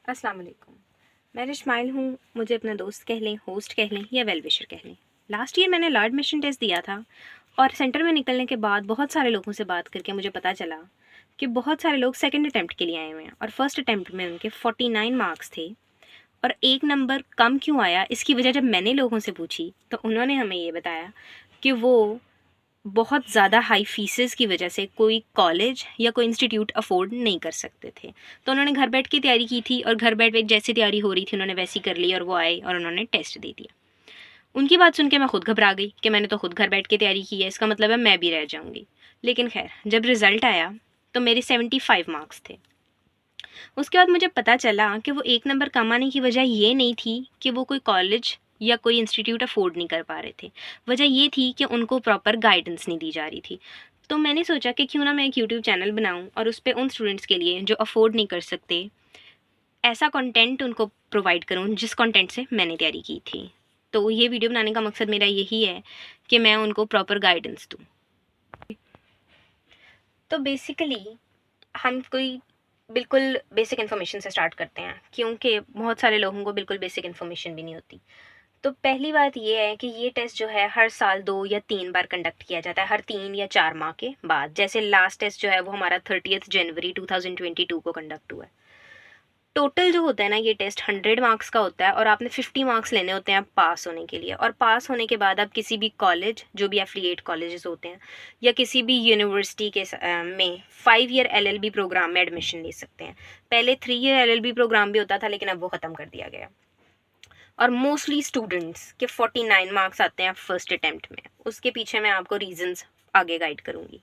अस्सलाम वालेकुम। मैं रिशमाइल हूँ। मुझे अपना दोस्त कह लें, होस्ट कह लें या वेल विशर कह लें। लास्ट ईयर मैंने लॉ एडमिशन टेस्ट दिया था और सेंटर में निकलने के बाद बहुत सारे लोगों से बात करके मुझे पता चला कि बहुत सारे लोग सेकंड अटेम्प्ट के लिए आए हुए हैं और फर्स्ट अटेम्प्ट में उनके 49 मार्क्स थे। और एक नंबर कम क्यों आया, इसकी वजह जब मैंने लोगों से पूछी तो उन्होंने हमें ये बताया कि वो बहुत ज़्यादा हाई फीसेस की वजह से कोई कॉलेज या कोई इंस्टीट्यूट अफोर्ड नहीं कर सकते थे। तो उन्होंने घर बैठ के तैयारी की थी और घर बैठ जैसी तैयारी हो रही थी उन्होंने वैसी कर ली और वो आए और उन्होंने टेस्ट दे दिया। उनकी बात सुन के मैं खुद घबरा गई कि मैंने तो खुद घर बैठ के तैयारी की है, इसका मतलब है मैं भी रह जाऊँगी। लेकिन खैर, जब रिज़ल्ट आया तो मेरे 75 मार्क्स थे। उसके बाद मुझे पता चला कि वो एक नंबर कम आने की वजह ये नहीं थी कि वो कोई कॉलेज या कोई इंस्टीट्यूट अफोर्ड नहीं कर पा रहे थे। वजह ये थी कि उनको प्रॉपर गाइडेंस नहीं दी जा रही थी। तो मैंने सोचा कि क्यों ना मैं एक यूट्यूब चैनल बनाऊं और उस पे उन स्टूडेंट्स के लिए जो अफोर्ड नहीं कर सकते, ऐसा कंटेंट उनको प्रोवाइड करूं जिस कंटेंट से मैंने तैयारी की थी। तो ये वीडियो बनाने का मकसद मेरा यही है कि मैं उनको प्रॉपर गाइडेंस दूँ। तो बेसिकली हम कोई बिल्कुल बेसिक इन्फॉर्मेशन से स्टार्ट करते हैं, क्योंकि बहुत सारे लोगों को बिल्कुल बेसिक इन्फॉर्मेशन भी नहीं होती। तो पहली बात ये है कि ये टेस्ट जो है हर साल 2 या 3 बार कंडक्ट किया जाता है, हर 3 या 4 माह के बाद। जैसे लास्ट टेस्ट जो है वो हमारा 30 जनवरी 2022 को कंडक्ट हुआ है। टोटल जो होता है ना, ये टेस्ट 100 मार्क्स का होता है और आपने 50 मार्क्स लेने होते हैं पास होने के लिए। और पास होने के बाद आप किसी भी कॉलेज, जो भी एफिलिएट कॉलेजेस होते हैं, या किसी भी यूनिवर्सिटी के में 5 ईयर LLB प्रोग्राम में एडमिशन ले सकते हैं। पहले 3 ईयर LLB प्रोग्राम भी होता था, लेकिन अब वो ख़त्म कर दिया गया। और मोस्टली स्टूडेंट्स के 49 मार्क्स आते हैं फर्स्ट अटेम्प्ट में। उसके पीछे मैं आपको रीजंस आगे गाइड करूँगी।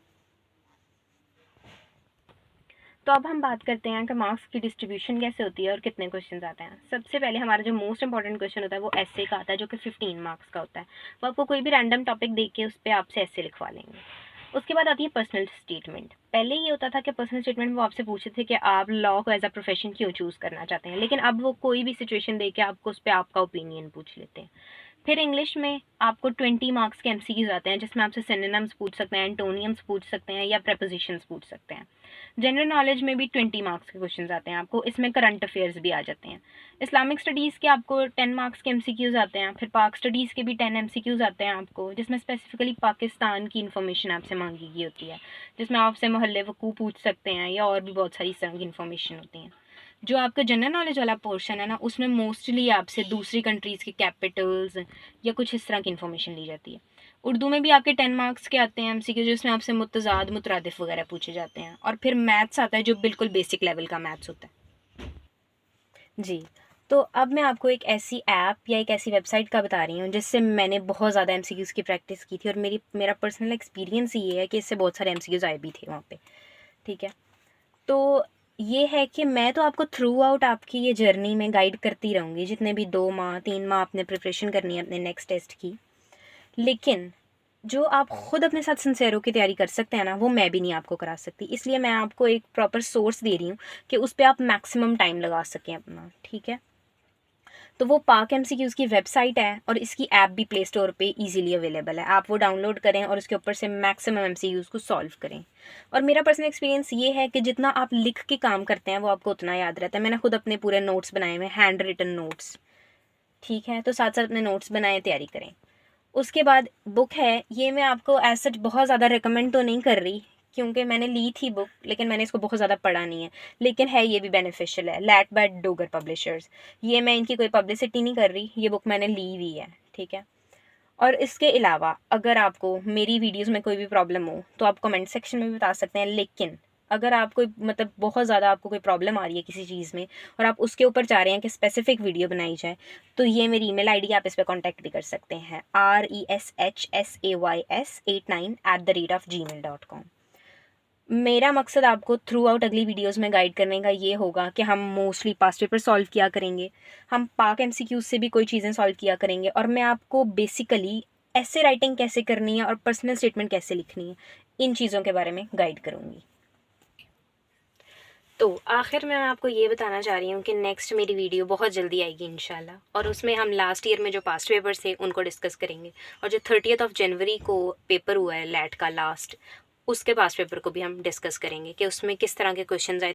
तो अब हम बात करते हैं कि मार्क्स की डिस्ट्रीब्यूशन कैसे होती है और कितने क्वेश्चंस आते हैं। सबसे पहले हमारा जो मोस्ट इंपॉर्टेंट क्वेश्चन होता है वो एसए का आता है, जो कि 15 मार्क्स का होता है। वो आपको कोई भी रैंडम टॉपिक देख के उस पर आपसे एसए लिखवा लेंगे। उसके बाद आती है पर्सनल स्टेटमेंट। पहले ये होता था कि पर्सनल स्टेटमेंट वो आपसे पूछते थे कि आप लॉ को एज अ प्रोफेशन क्यों चूज़ करना चाहते हैं, लेकिन अब वो कोई भी सिचुएशन दे के आपको उस पर आपका ओपिनियन पूछ लेते हैं। फिर इंग्लिश में आपको 20 मार्क्स के एमसीक्यूज आते हैं, जिसमें आपसे सिनोनिम्स पूछ सकते हैं, एंटोनियम्स पूछ सकते हैं या प्रेपोजिशंस पूछ सकते हैं। जनरल नॉलेज में भी 20 मार्क्स के क्वेश्चंस आते हैं आपको, इसमें करंट अफेयर्स भी आ जाते हैं। इस्लामिक स्टडीज़ के आपको 10 मार्क्स के एमसीक्यूज आते हैं। फिर पाक स्टडीज़ के भी 10 एमसीक्यूज आते हैं आपको, जिसमें स्पेसिफिकली पाकिस्तान की इन्फॉर्मेशन आपसे मांगी गई होती है, जिसमें आपसे मोहल्ले वकू पूछ सकते हैं या और भी बहुत सारी इस तरह की इन्फॉर्मेशन होती हैं। जो आपका जनरल नॉलेज वाला पोर्शन है ना, उसमें मोस्टली आपसे दूसरी कंट्रीज़ के कैपिटल्स या कुछ इस तरह की इन्फॉर्मेशन ली जाती है। उर्दू में भी आपके 10 मार्क्स के आते हैं एमसीक्यू, जिसमें आपसे मुतज़ाद मुतरादिफ वगैरह पूछे जाते हैं। और फिर मैथ्स आता है, जो बिल्कुल बेसिक लेवल का मैथ्स होता है। जी, तो अब मैं आपको एक ऐसी ऐप या एक ऐसी वेबसाइट का बता रही हूँ जिससे मैंने बहुत ज़्यादा एमसीक्यूज़ की प्रैक्टिस की थी और मेरा पर्सनल एक्सपीरियंस ये है कि इससे बहुत सारे एमसीक्यूज़ आए भी थे वहाँ पे। ठीक है, तो ये है कि मैं तो आपको थ्रू आउट आपकी ये जर्नी में गाइड करती रहूँगी, जितने भी 2 माह 3 माह आपने प्रिपरेशन करनी है अपने नेक्स्ट टेस्ट की। लेकिन जो आप खुद अपने साथ सिंसेयर होकर तैयारी कर सकते हैं ना, वो मैं भी नहीं आपको करा सकती। इसलिए मैं आपको एक प्रॉपर सोर्स दे रही हूँ कि उस पर आप मैक्सिमम टाइम लगा सकें अपना। ठीक है, तो वो पाक एमसीक्यूज़ की वेबसाइट है और इसकी ऐप भी प्ले स्टोर पे इजीली अवेलेबल है। आप वो डाउनलोड करें और उसके ऊपर से मैक्सिमम एमसीक्यूज़ को सॉल्व करें। और मेरा पर्सनल एक्सपीरियंस ये है कि जितना आप लिख के काम करते हैं वो आपको उतना याद रहता है। मैंने खुद अपने पूरे नोट्स बनाए हुए, हैंड रिटन नोट्स। ठीक है, तो साथ साथ अपने नोट्स बनाए, तैयारी करें। उसके बाद बुक है, ये मैं आपको एज सच बहुत ज़्यादा रिकमेंड तो नहीं कर रही, क्योंकि मैंने ली थी बुक लेकिन मैंने इसको बहुत ज़्यादा पढ़ा नहीं है। लेकिन है ये भी बेनिफिशियल है, लैट बाय डोगर पब्लिशर्स। ये मैं इनकी कोई पब्लिसिटी नहीं कर रही, ये बुक मैंने ली हुई है। ठीक है, और इसके अलावा अगर आपको मेरी वीडियोज़ में कोई भी प्रॉब्लम हो तो आप कमेंट सेक्शन में भी बता सकते हैं। लेकिन अगर आप कोई मतलब बहुत ज़्यादा आपको कोई प्रॉब्लम आ रही है किसी चीज़ में और आप उसके ऊपर चाह रहे हैं कि स्पेसिफिक वीडियो बनाई जाए, तो ये मेरी ईमेल आईडी, आप इस पर कॉन्टैक्ट भी कर सकते हैं, reshsays89@gmail.com। मेरा मकसद आपको थ्रू आउट अगली वीडियोस में गाइड करने का ये होगा कि हम मोस्टली पास्ट पेपर सॉल्व किया करेंगे, हम पाक एमसीक्यूज से भी कोई चीज़ें सॉल्व किया करेंगे, और मैं आपको बेसिकली ऐसे राइटिंग कैसे करनी है और पर्सनल स्टेटमेंट कैसे लिखनी है, इन चीज़ों के बारे में गाइड करूँगी। तो आखिर में मैं आपको ये बताना चाह रही हूँ कि नेक्स्ट मेरी वीडियो बहुत जल्दी आएगी इंशाल्लाह, और उसमें हम लास्ट ईयर में जो पास्ट पेपर्स थे उनको डिस्कस करेंगे, और जो 30 जनवरी को पेपर हुआ है लैट का लास्ट, उसके पास्ट पेपर को भी हम डिस्कस करेंगे कि उसमें किस तरह के क्वेश्चंस आए